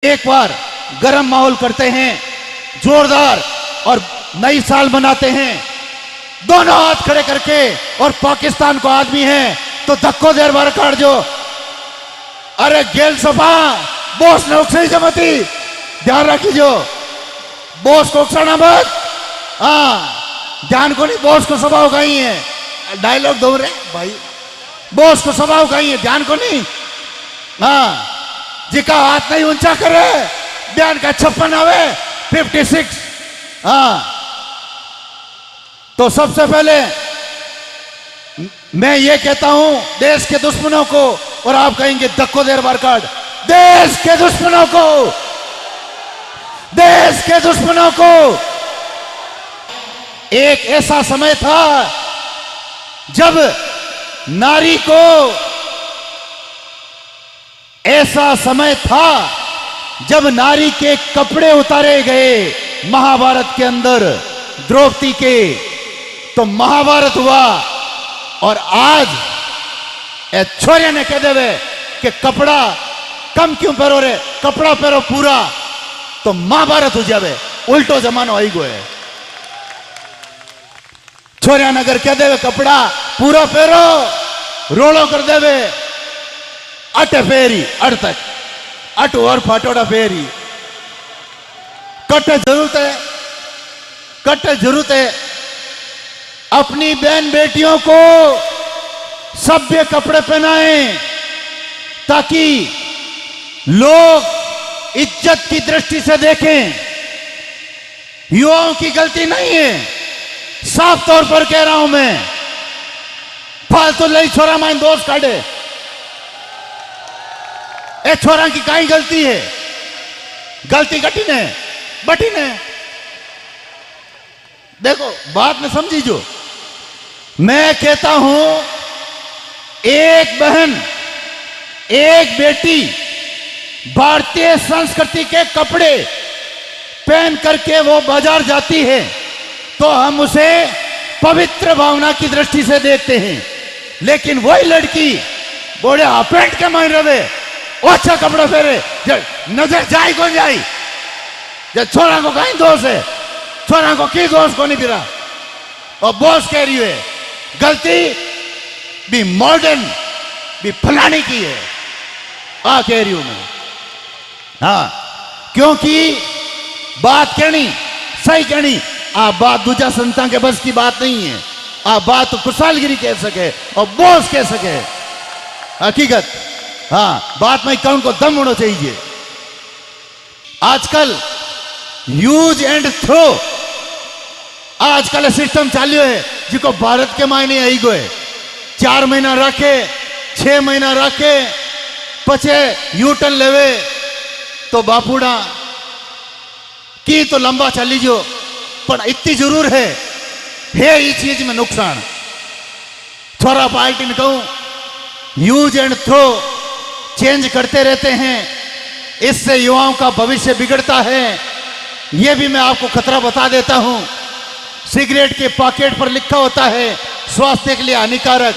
एक बार गर्म माहौल करते हैं, जोरदार, और नई साल मनाते हैं दोनों हाथ खड़े करके। और पाकिस्तान को आदमी है तो धक्को देर बार काट जो। अरे गेल सफा बोस ने उकसाई जमती, ध्यान रखिजो, बोस को उकसाना मत। हाँ ध्यान को नहीं, बोस को सभा उगाई है। डायलॉग दो रे भाई, बोस को सभा उगाई है, ध्यान को नहीं। हाँ जिका हाथ नहीं ऊंचा करे बयान का 56 आवे 56। हाँ तो सबसे पहले मैं ये कहता हूं देश के दुश्मनों को, और आप कहेंगे धक्को देर बार काट, देश के दुश्मनों को, देश के दुश्मनों को। एक ऐसा समय था जब नारी को, ऐसा समय था जब नारी के कपड़े उतारे गए महाभारत के अंदर द्रौपदी के, तो महाभारत हुआ। और आज छोरिया ने कह देवे कि कपड़ा कम क्यों पहरो रे, कपड़ा पहरो पूरा, तो महाभारत हो जावे। उल्टो जमानो आई गो है। छोरिया नगर कह देवे कपड़ा पूरा पहरो, रोलो कर देवे अटे फेरी अड़ तक, अट और फाटोड़ा फेरी। कट जरूरत है, कट जरूरत है। अपनी बहन बेटियों को सभ्य कपड़े पहनाएं ताकि लोग इज्जत की दृष्टि से देखें। युवाओं की गलती नहीं है, साफ तौर पर कह रहा हूं मैं। फालतू लई छोरा माइन दोस्त काटे, ए छोरा की काई गलती है, गलती कठिन है बठिन है। देखो बात में समझी जो मैं कहता हूं, एक बहन एक बेटी भारतीय संस्कृति के कपड़े पहन करके वो बाजार जाती है तो हम उसे पवित्र भावना की दृष्टि से देखते हैं। लेकिन वही लड़की बोले हाफ पैंट के मान रहे, अच्छा कपड़ा पहरे, नजर जाए कौन जाए, जब छोरा को कहीं दोष है, छोरा को की दोष को नहीं फिरा। और बॉस कह रही है गलती भी मॉडर्न भी फलाने की है, आ कह रही हूं मैं। हाँ क्योंकि बात कहनी सही कहनी, आप बात दूजा संतान के बस की बात नहीं है। आप बात तो कुशालगिरी कह सके और बॉस कह सके, हकीकत। हाँ बात में कहूं को दम होना चाहिए। आजकल यूज एंड थ्रो आजकल सिस्टम चालू है जिको भारत के मायने आई गए। 4 महीना रखे, 6 महीना रखे, पचे यूटर्न लेवे तो बापूड़ा की तो लंबा चली जो। पर इतनी जरूर है इस चीज में नुकसान। छोरा पार्टी में कहूं यूज एंड थ्रो चेंज करते रहते हैं, इससे युवाओं का भविष्य बिगड़ता है। यह भी मैं आपको खतरा बता देता हूं। सिगरेट के पॉकेट पर लिखा होता है स्वास्थ्य के लिए हानिकारक,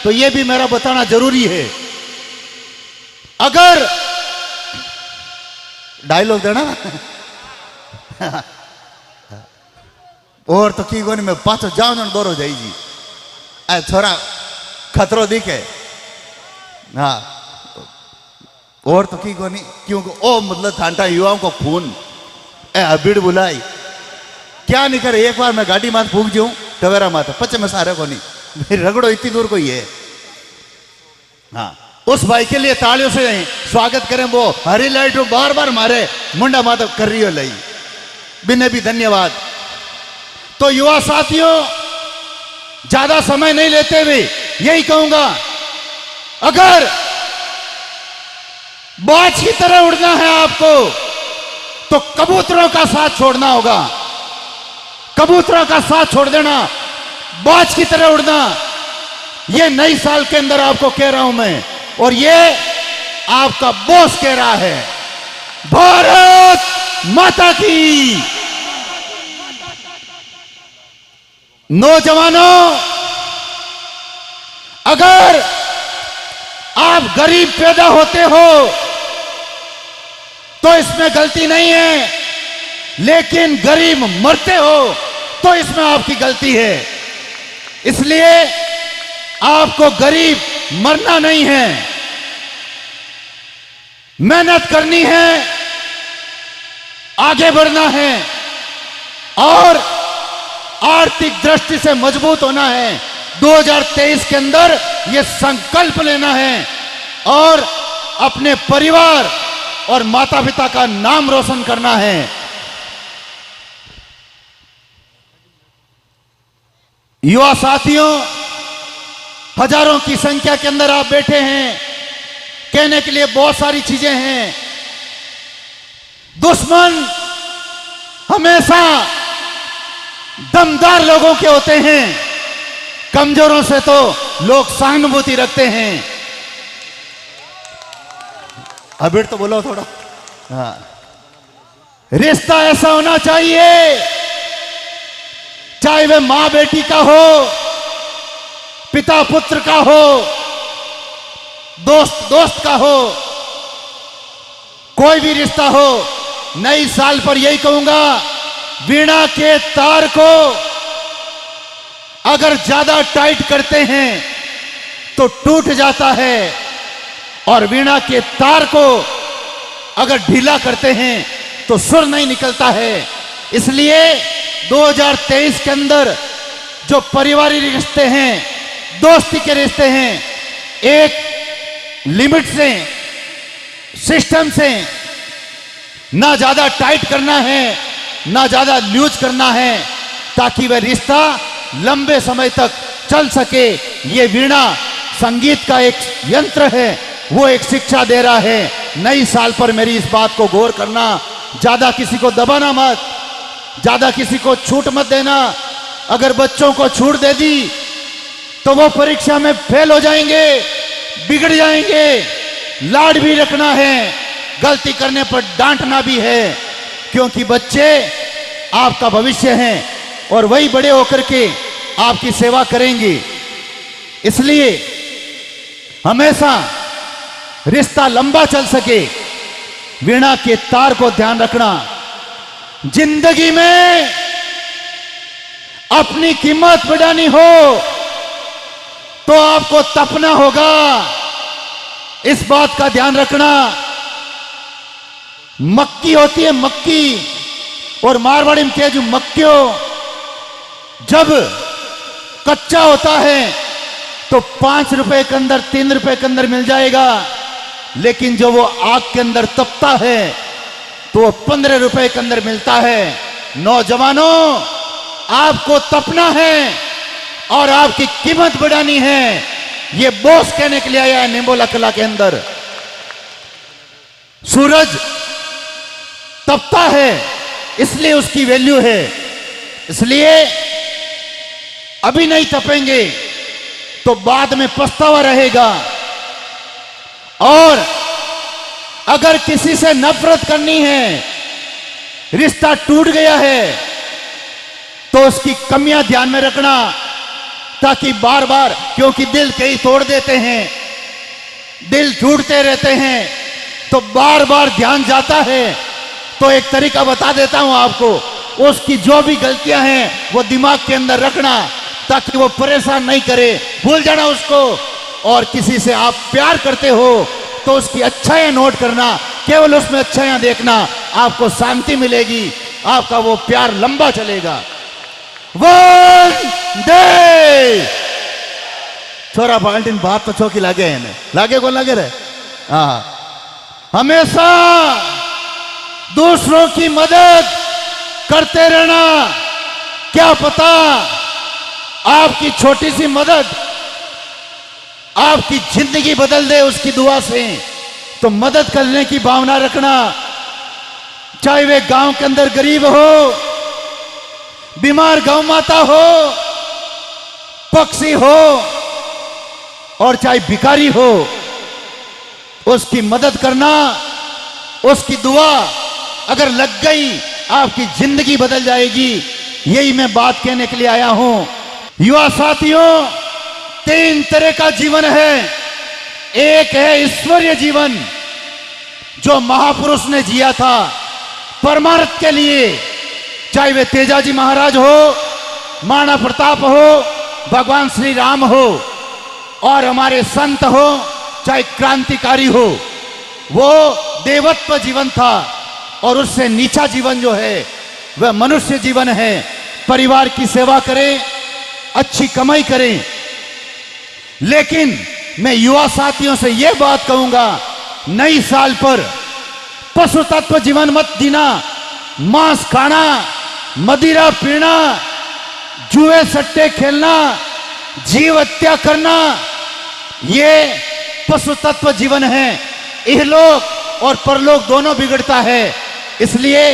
तो यह भी मेरा बताना जरूरी है। अगर डायलॉग देना और तो की गोनी में पाछो जाओ जन दौरो जाइजी, ऐ छोरा खतरो दिखे। हाँ और तो की गोनी क्योंकि ओ मतलब थांटा युवाओं को खून ए हबीड़ बुलाई क्या नहीं करे। एक बार मैं गाड़ी मात फूक जाऊं टवेरा माता पचे में सारे को नहीं, रगड़ो इतनी दूर को ही है। हाँ उस भाई के लिए तालियों से स्वागत करें। वो हरी लाइट बार बार मारे मुंडा माता कर रही हो लई बिने भी धन्यवाद। तो युवा साथियों ज्यादा समय नहीं लेते हुए यही कहूंगा, अगर बाज की तरह उड़ना है आपको तो कबूतरों का साथ छोड़ना होगा। कबूतरों का साथ छोड़ देना, बाज की तरह उड़ना। यह नई साल के अंदर आपको कह रहा हूं मैं, और यह आपका बॉस कह रहा है। भारत माता की। नौजवानों अगर आप गरीब पैदा होते हो तो इसमें गलती नहीं है, लेकिन गरीब मरते हो तो इसमें आपकी गलती है। इसलिए आपको गरीब मरना नहीं है, मेहनत करनी है, आगे बढ़ना है और आर्थिक दृष्टि से मजबूत होना है। 2023 के अंदर यह संकल्प लेना है और अपने परिवार और माता पिता का नाम रोशन करना है। युवा साथियों, हजारों की संख्या के अंदर आप बैठे हैं, कहने के लिए बहुत सारी चीजें हैं। दुश्मन हमेशा दमदार लोगों के होते हैं, कमजोरों से तो लोग सहानुभूति रखते हैं। अबीर तो बोलो थोड़ा। हाँ, रिश्ता ऐसा होना चाहिए, चाहे वह मां बेटी का हो, पिता पुत्र का हो, दोस्त दोस्त का हो, कोई भी रिश्ता हो। नई साल पर यही कहूंगा, वीणा के तार को अगर ज्यादा टाइट करते हैं तो टूट जाता है और वीणा के तार को अगर ढीला करते हैं तो सुर नहीं निकलता है। इसलिए 2023 के अंदर जो पारिवारिक रिश्ते हैं, दोस्ती के रिश्ते हैं, एक लिमिट से, सिस्टम से, ना ज्यादा टाइट करना है ना ज्यादा लूज करना है, ताकि वह रिश्ता लंबे समय तक चल सके। ये वीणा संगीत का एक यंत्र है, वो एक शिक्षा दे रहा है। नई साल पर मेरी इस बात को गौर करना, ज्यादा किसी को दबाना मत, ज्यादा किसी को छूट मत देना। अगर बच्चों को छूट दे दी तो वो परीक्षा में फेल हो जाएंगे, बिगड़ जाएंगे। लाड भी रखना है, गलती करने पर डांटना भी है, क्योंकि बच्चे आपका भविष्य हैं और वही बड़े होकर के आपकी सेवा करेंगे। इसलिए हमेशा रिश्ता लंबा चल सके, वीणा के तार को ध्यान रखना। जिंदगी में अपनी कीमत बढ़ानी हो तो आपको तपना होगा, इस बात का ध्यान रखना। मक्की होती है मक्की, और मारवाड़ी में कह जो मक्कियों, जब कच्चा होता है तो 5 रुपए के अंदर, 3 रुपए के अंदर मिल जाएगा, लेकिन जो वो आग के अंदर तपता है तो वो 15 रुपए के अंदर मिलता है। नौजवानों, आपको तपना है और आपकी कीमत बढ़ानी है। ये बॉस कहने के लिए आया है निम्बोला कला के अंदर। सूरज तपता है इसलिए उसकी वैल्यू है। इसलिए अभी नहीं तपेंगे तो बाद में पछतावा रहेगा। और अगर किसी से नफरत करनी है, रिश्ता टूट गया है, तो उसकी कमियां ध्यान में रखना, ताकि बार बार, क्योंकि दिल कई तोड़ देते हैं, दिल टूटते रहते हैं, तो बार बार ध्यान जाता है। तो एक तरीका बता देता हूं आपको, उसकी जो भी गलतियां हैं वो दिमाग के अंदर रखना, ताकि वो परेशान नहीं करे, भूल जाना उसको। और किसी से आप प्यार करते हो तो उसकी अच्छाइयां नोट करना, केवल उसमें अच्छाइयां देखना, आपको शांति मिलेगी, आपका वो प्यार लंबा चलेगा। वंदे छोरा बाल्टीन बात तो चौकी लागे है, लागे कौन लागे रे। हाँ, हमेशा दूसरों की मदद करते रहना। क्या पता आपकी छोटी सी मदद आपकी जिंदगी बदल दे, उसकी दुआ से। तो मदद करने की भावना रखना, चाहे वे गांव के अंदर गरीब हो, बीमार गौ माता हो, पक्षी हो, और चाहे भिखारी हो, उसकी मदद करना, उसकी दुआ अगर लग गई आपकी जिंदगी बदल जाएगी। यही मैं बात कहने के लिए आया हूं। युवा साथियों, 3 तरह का जीवन है। एक है ईश्वरीय जीवन, जो महापुरुष ने जिया था परमार्थ के लिए, चाहे वे तेजाजी महाराज हो, महाराणा प्रताप हो, भगवान श्री राम हो और हमारे संत हो, चाहे क्रांतिकारी हो, वो देवत्व जीवन था और उससे नीचा जीवन जो है वह मनुष्य जीवन है। परिवार की सेवा करें, अच्छी कमाई करें। लेकिन मैं युवा साथियों से यह बात कहूंगा, नई साल पर पशु तत्व जीवन मत जीना। मांस खाना, मदिरा पीना, जुए सट्टे खेलना, जीव हत्या करना, ये पशु तत्व जीवन है। इहलोक और परलोक दोनों बिगड़ता है। इसलिए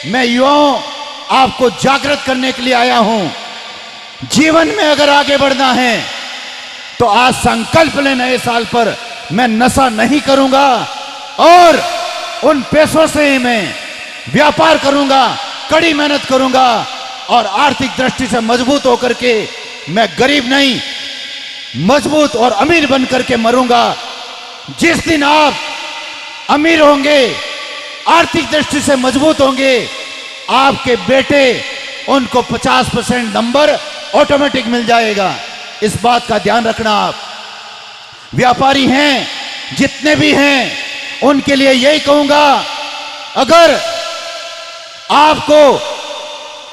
मैं युवाओं आपको जागृत करने के लिए आया हूं। जीवन में अगर आगे बढ़ना है तो आज संकल्प ले, नए साल पर मैं नशा नहीं करूंगा और उन पैसों से ही मैं व्यापार करूंगा, कड़ी मेहनत करूंगा और आर्थिक दृष्टि से मजबूत होकर के मैं गरीब नहीं, मजबूत और अमीर बनकर के मरूंगा। जिस दिन आप अमीर होंगे, आर्थिक दृष्टि से मजबूत होंगे, आपके बेटे उनको 50% नंबर ऑटोमेटिक मिल जाएगा। इस बात का ध्यान रखना। आप व्यापारी हैं, जितने भी हैं, उनके लिए यही कहूंगा, अगर आपको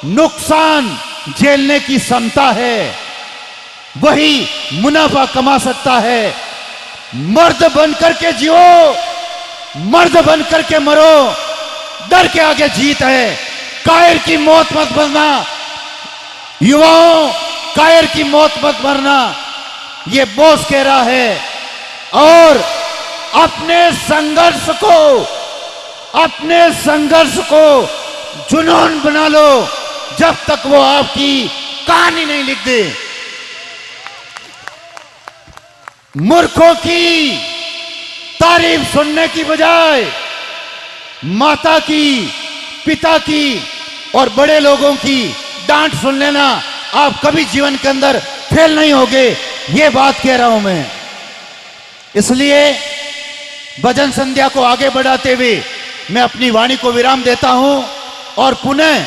नुकसान झेलने की क्षमता है, वही मुनाफा कमा सकता है। मर्द बनकर के जियो, मर्द बनकर के मरो, डर के आगे जीत है। कायर की मौत मत मरना युवाओं, कायर की मौत मत मरना, ये बोस कह रहा है। और अपने संघर्ष को जुनून बना लो, जब तक वो आपकी कहानी नहीं लिख दे। मूर्खों की तारीफ सुनने की बजाय माता की, पिता की और बड़े लोगों की डांट सुन लेना, आप कभी जीवन के अंदर फेल नहीं होगे। ये बात कह रहा हूं मैं। इसलिए भजन संध्या को आगे बढ़ाते हुए मैं अपनी वाणी को विराम देता हूं और पुनः